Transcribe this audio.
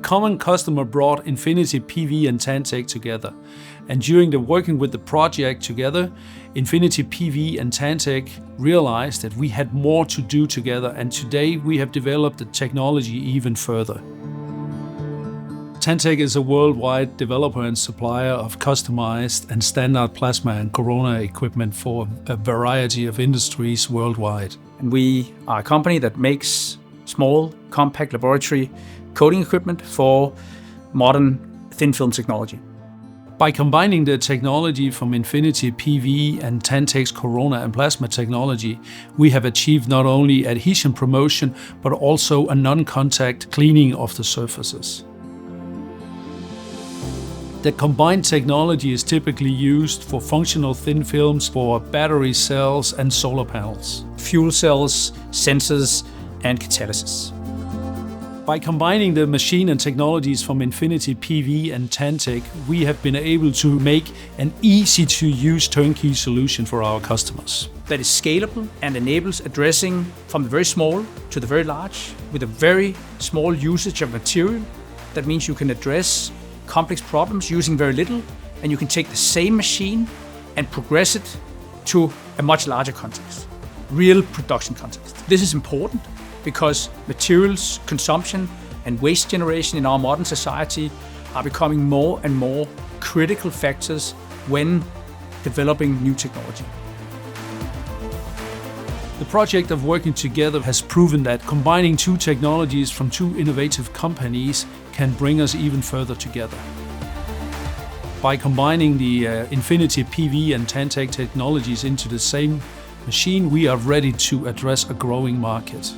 common customer brought infinityPV and Tantec together. And during the working with the project together, infinityPV and Tantec realized that we had more to do together, and today we have developed the technology even further. Tantec is a worldwide developer and supplier of customized and standard plasma and corona equipment for a variety of industries worldwide. And we are a company that makes small, compact laboratory coating equipment for modern thin film technology. By combining the technology from infinityPV and Tantec's corona and plasma technology, we have achieved not only adhesion promotion, but also a non-contact cleaning of the surfaces. The combined technology is typically used for functional thin films for battery cells and solar panels, fuel cells, sensors, and catalysis. By combining the machine and technologies from infinityPV and Tantec, we have been able to make an easy-to-use turnkey solution for our customers. That is scalable and enables addressing from the very small to the very large with a very small usage of material. That means you can address complex problems using very little, and you can take the same machine and progress it to a much larger context, real production context. This is important because materials consumption and waste generation in our modern society are becoming more and more critical factors when developing new technology. The project of working together has proven that combining two technologies from two innovative companies can bring us even further together. By combining the infinityPV and Tantec technologies into the same machine, we are ready to address a growing market.